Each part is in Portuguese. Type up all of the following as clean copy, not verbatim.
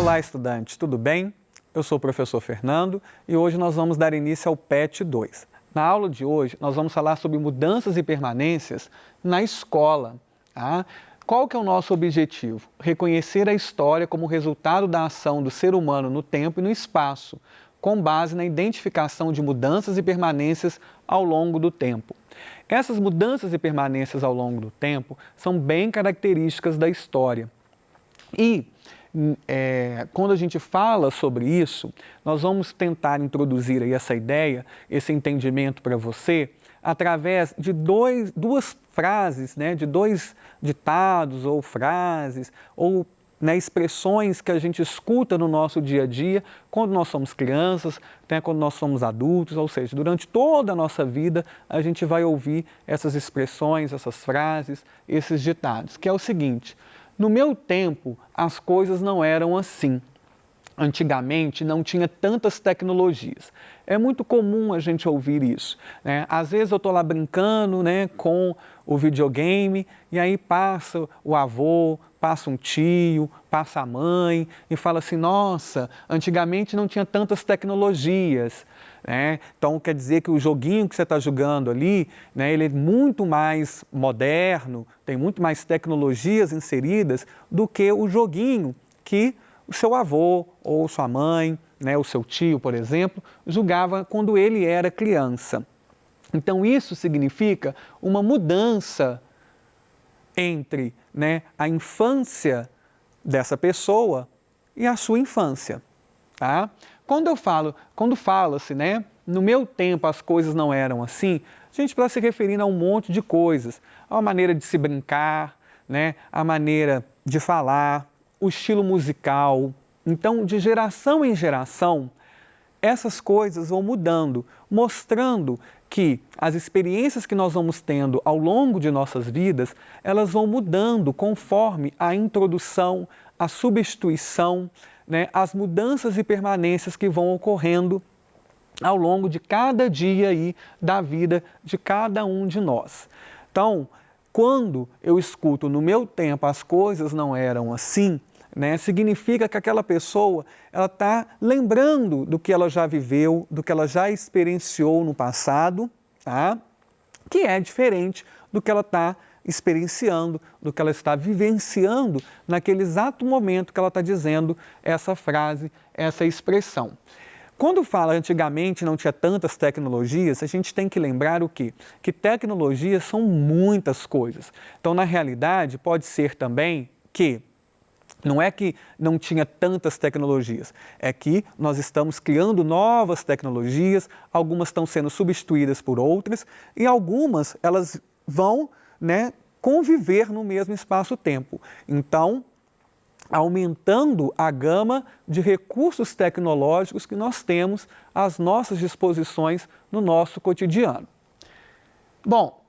Olá, estudantes, tudo bem? Eu sou o professor Fernando e hoje nós vamos dar início ao PET 2. Na aula de hoje, nós vamos falar sobre mudanças e permanências na escola. Tá? Qual que é o nosso objetivo? Reconhecer a história como resultado da ação do ser humano no tempo e no espaço, com base na identificação de mudanças e permanências ao longo do tempo. Essas mudanças e permanências ao longo do tempo são bem características da história. E quando a gente fala sobre isso, nós vamos tentar introduzir aí essa ideia, esse entendimento para você, através de duas frases, de dois ditados ou frases, ou expressões que a gente escuta no nosso dia a dia, quando nós somos crianças, quando nós somos adultos, ou seja, durante toda a nossa vida, a gente vai ouvir essas expressões, essas frases, esses ditados, que é o seguinte: no meu tempo, as coisas não eram assim. Antigamente, não tinha tantas tecnologias. É muito comum a gente ouvir isso. Às vezes eu estou lá brincando com o videogame e aí passa o avô, passa um tio, passa a mãe e fala assim: nossa, antigamente não tinha tantas tecnologias. Então quer dizer que o joguinho que você está jogando ali, ele é muito mais moderno, tem muito mais tecnologias inseridas do que o joguinho que o seu avô ou sua mãe, o seu tio, por exemplo, jogava quando ele era criança. Então isso significa uma mudança entre a infância dessa pessoa e a sua infância. Tá? Quando fala-se, no meu tempo as coisas não eram assim, a gente está se referindo a um monte de coisas. A maneira de se brincar, a maneira de falar, o estilo musical. Então, de geração em geração, essas coisas vão mudando, mostrando que as experiências que nós vamos tendo ao longo de nossas vidas, elas vão mudando conforme a introdução, a substituição, as mudanças e permanências que vão ocorrendo ao longo de cada dia aí da vida de cada um de nós. Então, quando eu escuto no meu tempo as coisas não eram assim, significa que aquela pessoa ela está lembrando do que ela já viveu, do que ela já experienciou no passado, tá? Que é diferente do que ela está experienciando, do que ela está vivenciando naquele exato momento que ela está dizendo essa frase, essa expressão. Quando fala antigamente não tinha tantas tecnologias, a gente tem que lembrar o quê? Que tecnologias são muitas coisas. Então, na realidade, pode ser também que não é que não tinha tantas tecnologias, é que nós estamos criando novas tecnologias, algumas estão sendo substituídas por outras e algumas elas vão conviver no mesmo espaço-tempo. Então, aumentando a gama de recursos tecnológicos que nós temos às nossas disposições no nosso cotidiano. Bom,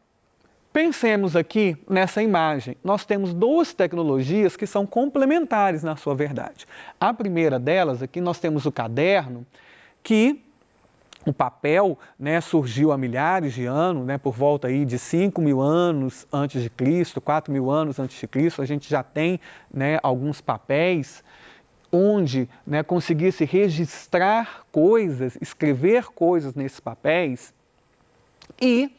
pensemos aqui nessa imagem. Nós temos duas tecnologias que são complementares na sua verdade. A primeira delas, aqui nós temos o caderno, que o papel surgiu há milhares de anos, por volta aí de 5.000 anos antes de Cristo, 4.000 anos antes de Cristo, a gente já tem alguns papéis onde conseguia-se registrar coisas, escrever coisas nesses papéis e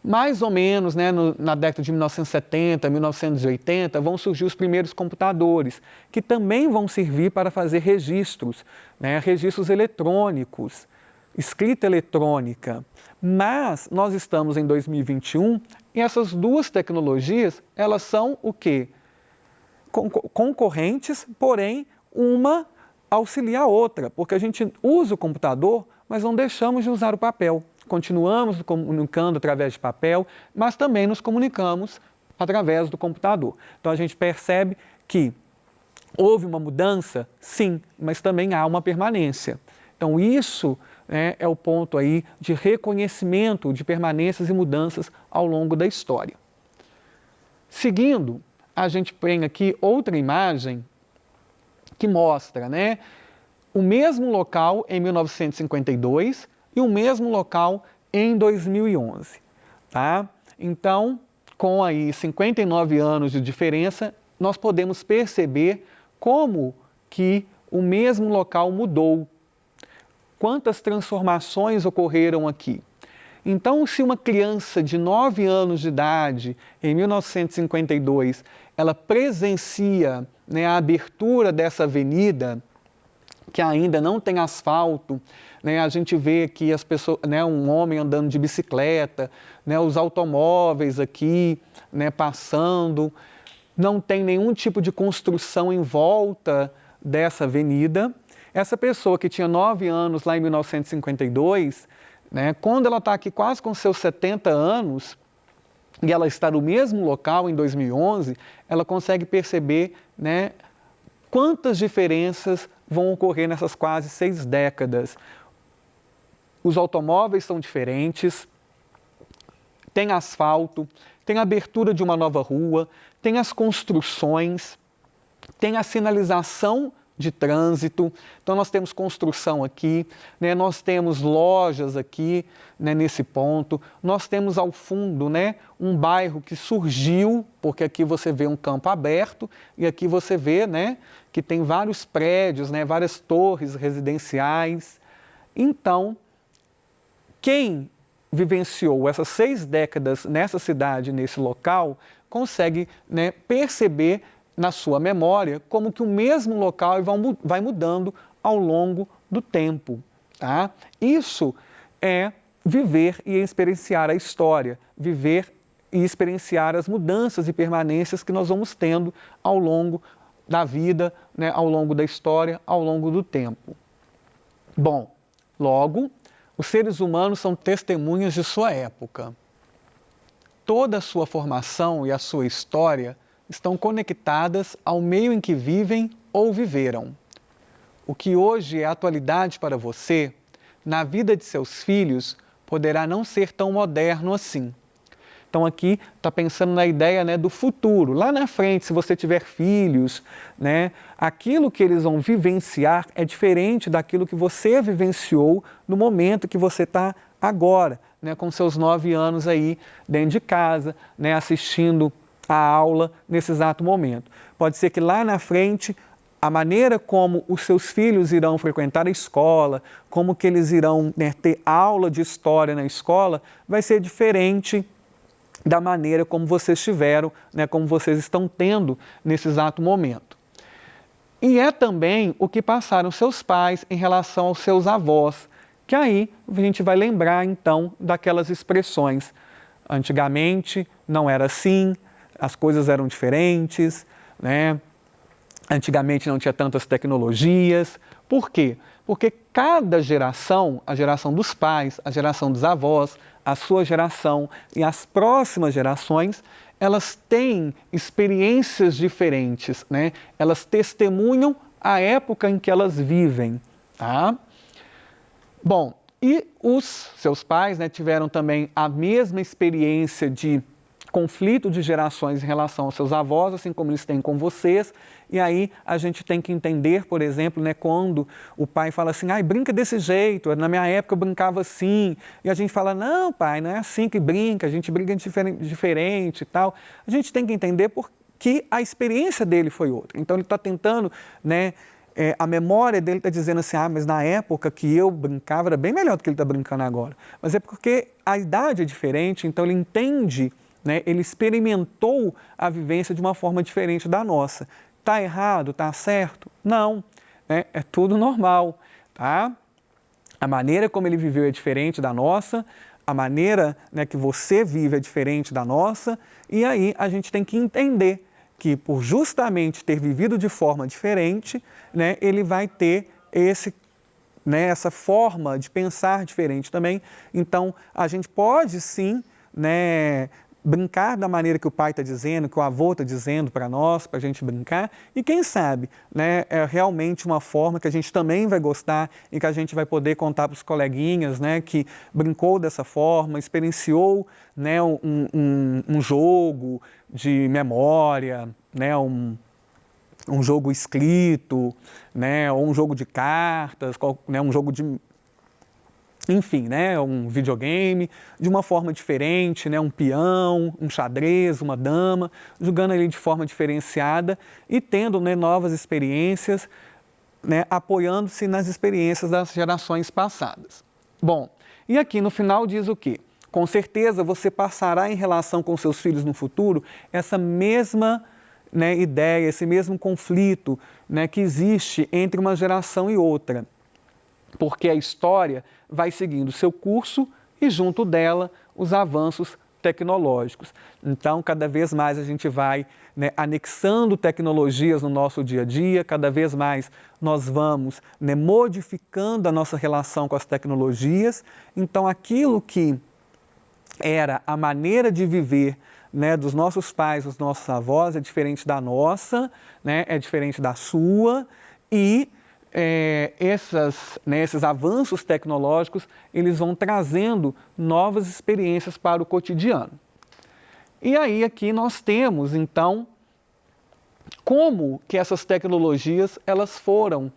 mais ou menos na década de 1970, 1980, vão surgir os primeiros computadores, que também vão servir para fazer registros, registros eletrônicos, escrita eletrônica. Mas nós estamos em 2021 e essas duas tecnologias, elas são o quê? Concorrentes, porém uma auxilia a outra, porque a gente usa o computador, mas não deixamos de usar o papel. Continuamos comunicando através de papel, mas também nos comunicamos através do computador. Então a gente percebe que houve uma mudança, sim, mas também há uma permanência. Então isso é o ponto aí de reconhecimento de permanências e mudanças ao longo da história. Seguindo, a gente tem aqui outra imagem que mostra o mesmo local em 1952 e o mesmo local em 2011. Tá? Então, com aí 59 anos de diferença, nós podemos perceber como que o mesmo local mudou. Quantas transformações ocorreram aqui? Então, se uma criança de 9 anos de idade, em 1952, ela presencia, né, a abertura dessa avenida, que ainda não tem asfalto, né, a gente vê aqui as pessoas, né, um homem andando de bicicleta, né, os automóveis aqui, né, passando, não tem nenhum tipo de construção em volta dessa avenida. Essa pessoa que tinha 9 anos lá em 1952, né, quando ela está aqui quase com seus 70 anos, e ela está no mesmo local em 2011, ela consegue perceber, né, quantas diferenças vão ocorrer nessas quase 6 décadas. Os automóveis são diferentes, tem asfalto, tem a abertura de uma nova rua, tem as construções, tem a sinalização de trânsito. Então nós temos construção aqui, né? Nós temos lojas aqui, né, nesse ponto, nós temos ao fundo, né, um bairro que surgiu, porque aqui você vê um campo aberto e aqui você vê, né, que tem vários prédios, né, várias torres residenciais. Então, quem vivenciou essas 6 décadas nessa cidade, nesse local, consegue, né, perceber na sua memória como que o mesmo local vai mudando ao longo do tempo. Tá? Isso é viver e experienciar a história, viver e experienciar as mudanças e permanências que nós vamos tendo ao longo da vida, né, ao longo da história, ao longo do tempo. Bom, logo, os seres humanos são testemunhas de sua época. Toda a sua formação e a sua história estão conectadas ao meio em que vivem ou viveram. O que hoje é atualidade para você, na vida de seus filhos, poderá não ser tão moderno assim. Então aqui está pensando na ideia, né, do futuro. Lá na frente, se você tiver filhos, né, aquilo que eles vão vivenciar é diferente daquilo que você vivenciou no momento que você está agora, né, com seus 9 anos aí dentro de casa, né, assistindo a aula nesse exato momento. Pode ser que lá na frente a maneira como os seus filhos irão frequentar a escola, como que eles irão, né, ter aula de história na escola, vai ser diferente da maneira como vocês tiveram, né, como vocês estão tendo nesse exato momento. E é também o que passaram seus pais em relação aos seus avós, que aí a gente vai lembrar então daquelas expressões. Antigamente não era assim, as coisas eram diferentes, né? Antigamente não tinha tantas tecnologias. Por quê? Porque cada geração, a geração dos pais, a geração dos avós, a sua geração e as próximas gerações, elas têm experiências diferentes, né? Elas testemunham a época em que elas vivem, tá? Bom, e os seus pais, né, tiveram também a mesma experiência de conflito de gerações em relação aos seus avós, assim como eles têm com vocês. E aí a gente tem que entender, por exemplo, né, quando o pai fala assim, ai, brinca desse jeito, na minha época eu brincava assim. E a gente fala, não, pai, não é assim que brinca, a gente brinca diferente e tal. A gente tem que entender porque a experiência dele foi outra. Então ele está tentando, né, a memória dele está dizendo assim, mas na época que eu brincava era bem melhor do que ele está brincando agora. Mas é porque a idade é diferente, então ele entende, né, ele experimentou a vivência de uma forma diferente da nossa. Está errado? Está certo? Não, né? É tudo normal. Tá? A maneira como ele viveu é diferente da nossa, a maneira, né, que você vive é diferente da nossa, e aí a gente tem que entender que por justamente ter vivido de forma diferente, né, ele vai ter essa forma de pensar diferente também. Então, a gente pode sim, né, brincar da maneira que o pai está dizendo, que o avô está dizendo para nós, para a gente brincar, e quem sabe, né, é realmente uma forma que a gente também vai gostar e que a gente vai poder contar para os coleguinhas, né, que brincou dessa forma, experienciou, né, um jogo de memória, né, um jogo escrito, né, ou um jogo de cartas, né, um jogo de... Enfim, né, um videogame, de uma forma diferente, né, um peão, um xadrez, uma dama, jogando ali de forma diferenciada e tendo, né, novas experiências, né, apoiando-se nas experiências das gerações passadas. Bom, e aqui no final diz o quê? Com certeza você passará em relação com seus filhos no futuro essa mesma, né, ideia, esse mesmo conflito, né, que existe entre uma geração e outra. Porque a história vai seguindo o seu curso e junto dela os avanços tecnológicos. Então, cada vez mais a gente vai, né, anexando tecnologias no nosso dia a dia, cada vez mais nós vamos, né, modificando a nossa relação com as tecnologias. Então, aquilo que era a maneira de viver, né, dos nossos pais, dos nossos avós, é diferente da nossa, né, é diferente da sua, e esses avanços tecnológicos, eles vão trazendo novas experiências para o cotidiano. E aí aqui nós temos, então, como que essas tecnologias elas foram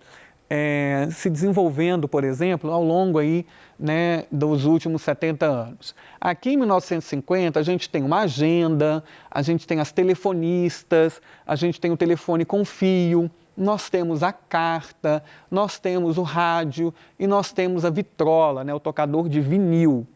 se desenvolvendo, por exemplo, ao longo aí, né, dos últimos 70 anos. Aqui em 1950 a gente tem uma agenda, a gente tem as telefonistas, a gente tem o telefone com fio, nós temos a carta, nós temos o rádio e nós temos a vitrola, né, o tocador de vinil.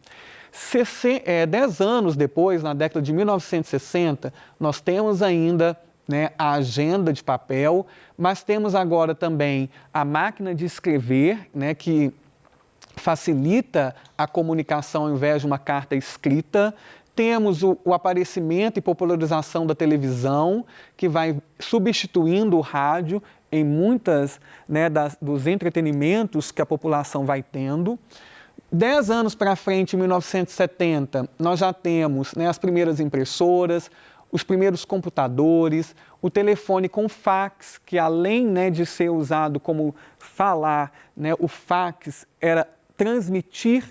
10 anos depois, na década de 1960, nós temos ainda, né, a agenda de papel, mas temos agora também a máquina de escrever, né, que facilita a comunicação ao invés de uma carta escrita. Temos o aparecimento e popularização da televisão, que vai substituindo o rádio em muitas, né, dos entretenimentos que a população vai tendo. 10 anos para frente, em 1970, nós já temos, né, as primeiras impressoras, os primeiros computadores, o telefone com fax, que além, né, de ser usado como falar, né, o fax era transmitir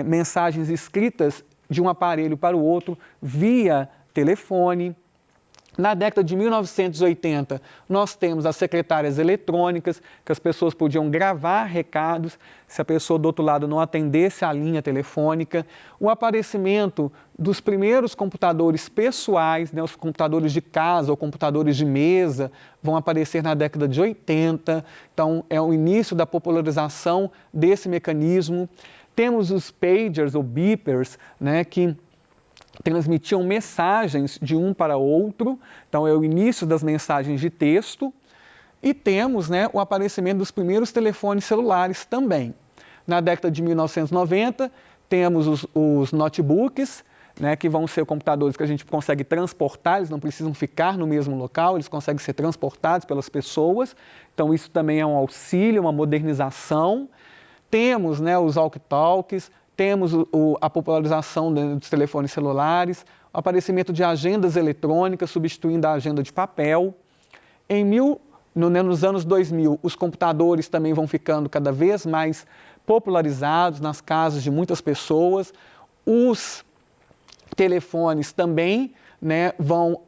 mensagens escritas de um aparelho para o outro via telefone. Na década de 1980, nós temos as secretárias eletrônicas, que as pessoas podiam gravar recados se a pessoa do outro lado não atendesse a linha telefônica. O aparecimento dos primeiros computadores pessoais, né, os computadores de casa ou computadores de mesa, vão aparecer na década de 80. Então, é o início da popularização desse mecanismo. Temos os pagers ou beepers, né, que transmitiam mensagens de um para outro, então é o início das mensagens de texto, e temos, né, o aparecimento dos primeiros telefones celulares também. Na década de 1990, temos os notebooks, né, que vão ser computadores que a gente consegue transportar, eles não precisam ficar no mesmo local, eles conseguem ser transportados pelas pessoas, então isso também é um auxílio, uma modernização. Temos, né, os walkie-talkies, temos a popularização dos telefones celulares, o aparecimento de agendas eletrônicas substituindo a agenda de papel. Nos anos 2000, os computadores também vão ficando cada vez mais popularizados nas casas de muitas pessoas. Os telefones também, né, vão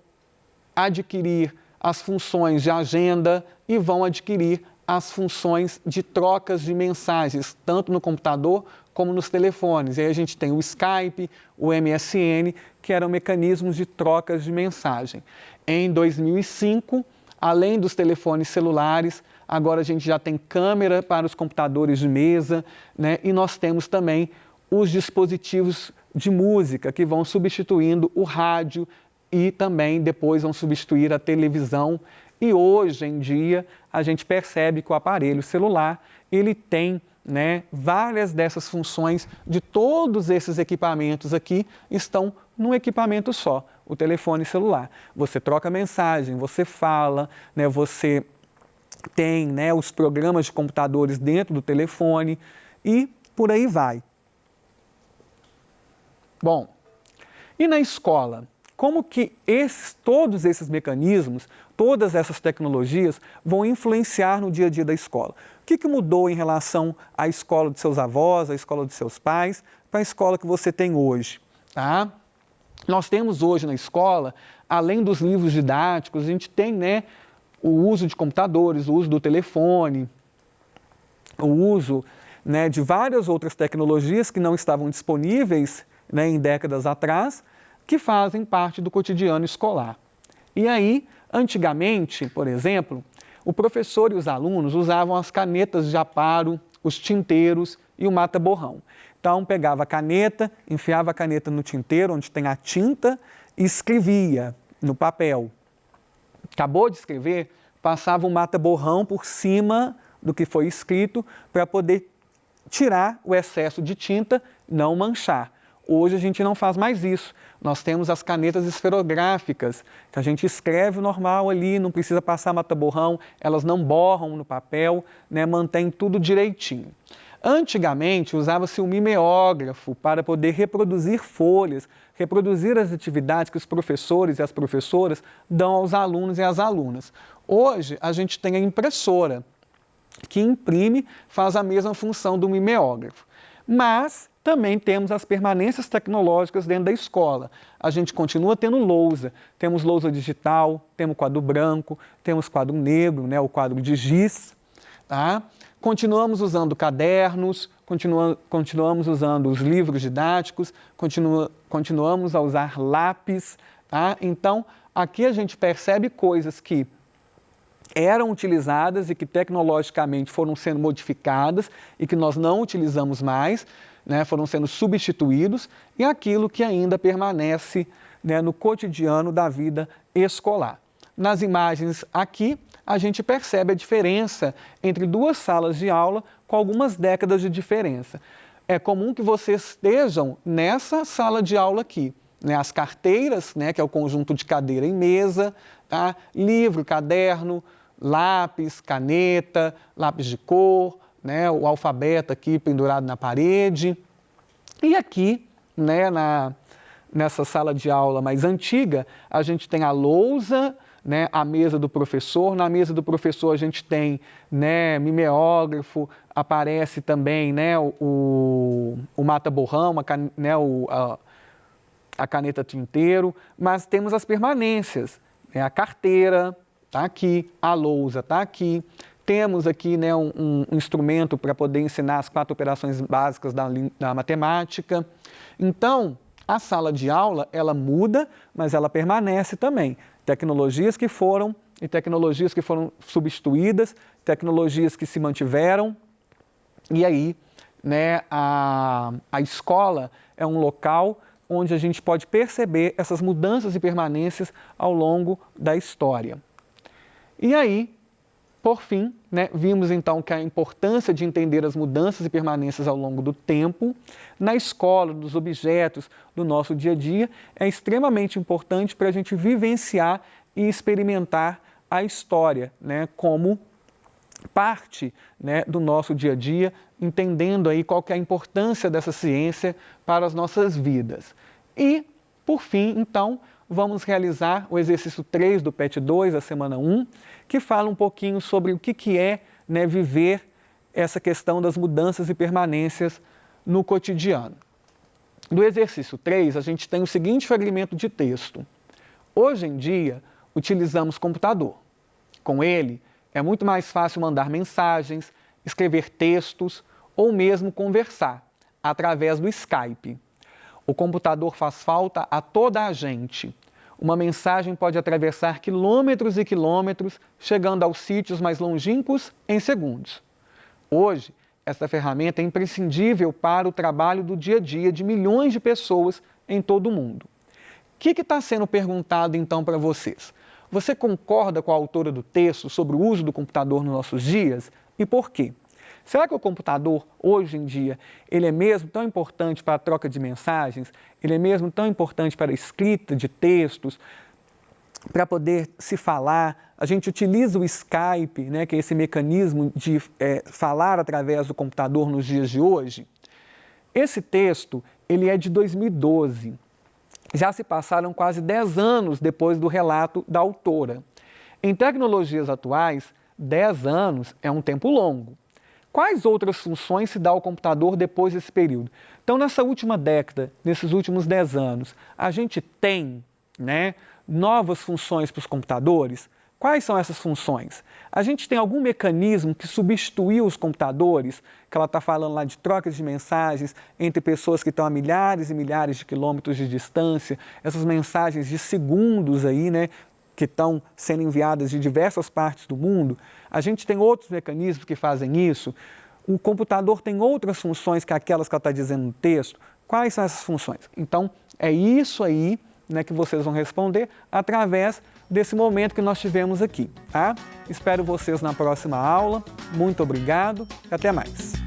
adquirir as funções de agenda e vão adquirir as funções de trocas de mensagens, tanto no computador como nos telefones. E aí a gente tem o Skype, o MSN, que eram mecanismos de trocas de mensagem. Em 2005, além dos telefones celulares, agora a gente já tem câmera para os computadores de mesa, né? E nós temos também os dispositivos de música, que vão substituindo o rádio e também depois vão substituir a televisão. E hoje em dia a gente percebe que o aparelho celular ele tem, né, várias dessas funções de todos esses equipamentos aqui estão num equipamento só, o telefone celular. Você troca mensagem, você fala, né, você tem, né, os programas de computadores dentro do telefone e por aí vai. Bom, e na escola? Como que todos esses mecanismos, todas essas tecnologias vão influenciar no dia a dia da escola? O que mudou em relação à escola de seus avós, à escola de seus pais, para a escola que você tem hoje? Tá? Nós temos hoje na escola, além dos livros didáticos, a gente tem, né, o uso de computadores, o uso do telefone, o uso, né, de várias outras tecnologias que não estavam disponíveis, né, em décadas atrás, que fazem parte do cotidiano escolar. E aí, antigamente, por exemplo, o professor e os alunos usavam as canetas de aparo, os tinteiros e o mata-borrão. Então, pegava a caneta, enfiava a caneta no tinteiro, onde tem a tinta, e escrevia no papel. Acabou de escrever, passava o mata-borrão por cima do que foi escrito para poder tirar o excesso de tinta, não manchar. Hoje a gente não faz mais isso. Nós temos as canetas esferográficas, que a gente escreve normal ali, não precisa passar mata-borrão, elas não borram no papel, né, mantém tudo direitinho. Antigamente, usava-se o mimeógrafo para poder reproduzir folhas, reproduzir as atividades que os professores e as professoras dão aos alunos e às alunas. Hoje, a gente tem a impressora, que imprime, faz a mesma função do mimeógrafo. Mas também temos as permanências tecnológicas dentro da escola. A gente continua tendo lousa. Temos lousa digital, temos quadro branco, temos quadro negro, né, o quadro de giz. Tá? Continuamos usando cadernos, continuamos usando os livros didáticos, continuamos a usar lápis. Tá? Então, aqui a gente percebe coisas que eram utilizadas e que tecnologicamente foram sendo modificadas e que nós não utilizamos mais, né, foram sendo substituídos, e aquilo que ainda permanece, né, no cotidiano da vida escolar. Nas imagens aqui, a gente percebe a diferença entre duas salas de aula com algumas décadas de diferença. É comum que vocês estejam nessa sala de aula aqui, né, as carteiras, né, que é o conjunto de cadeira e mesa, tá? Livro, caderno, lápis, caneta, lápis de cor, né, o alfabeto aqui pendurado na parede. E aqui, né, nessa sala de aula mais antiga, a gente tem a lousa, né, a mesa do professor. Na mesa do professor a gente tem, né, mimeógrafo, aparece também, né, o mata-borrão, né, a caneta tinteiro, mas temos as permanências, né, a carteira está aqui, a lousa está aqui, temos aqui, né, um instrumento para poder ensinar as 4 operações básicas da matemática. Então, a sala de aula, ela muda, mas ela permanece também. Tecnologias que foram e tecnologias que foram substituídas, tecnologias que se mantiveram. E aí, né, a escola é um local onde a gente pode perceber essas mudanças e permanências ao longo da história. E aí, por fim, né, vimos então que a importância de entender as mudanças e permanências ao longo do tempo, na escola, dos objetos, do nosso dia a dia, é extremamente importante para a gente vivenciar e experimentar a história, né, como parte, né, do nosso dia a dia, entendendo aí qual que é a importância dessa ciência para as nossas vidas. E, por fim, então, vamos realizar o exercício 3 do PET 2, a semana 1, que fala um pouquinho sobre o que é, né, viver essa questão das mudanças e permanências no cotidiano. No exercício 3, a gente tem o seguinte fragmento de texto. Hoje em dia, utilizamos computador. Com ele, é muito mais fácil mandar mensagens, escrever textos ou mesmo conversar através do Skype. O computador faz falta a toda a gente. Uma mensagem pode atravessar quilômetros e quilômetros, chegando aos sítios mais longínquos em segundos. Hoje, essa ferramenta é imprescindível para o trabalho do dia a dia de milhões de pessoas em todo o mundo. O que está sendo perguntado então para vocês? Você concorda com a autora do texto sobre o uso do computador nos nossos dias e por quê? Será que o computador, hoje em dia, ele é mesmo tão importante para a troca de mensagens? Ele é mesmo tão importante para a escrita de textos, para poder se falar? A gente utiliza o Skype, né, que é esse mecanismo de falar através do computador nos dias de hoje? Esse texto, ele é de 2012. Já se passaram quase 10 anos depois do relato da autora. Em tecnologias atuais, 10 anos é um tempo longo. Quais outras funções se dá ao computador depois desse período? Então, nessa última década, nesses últimos 10 anos, a gente tem, né, novas funções para os computadores? Quais são essas funções? A gente tem algum mecanismo que substituiu os computadores, que ela está falando lá de trocas de mensagens entre pessoas que estão a milhares e milhares de quilômetros de distância, essas mensagens de segundos aí, né, que estão sendo enviadas de diversas partes do mundo, a gente tem outros mecanismos que fazem isso. O computador tem outras funções que aquelas que ela está dizendo no texto. Quais são essas funções? Então, é isso aí, né, que vocês vão responder através desse momento que nós tivemos aqui, tá? Espero vocês na próxima aula. Muito obrigado e até mais.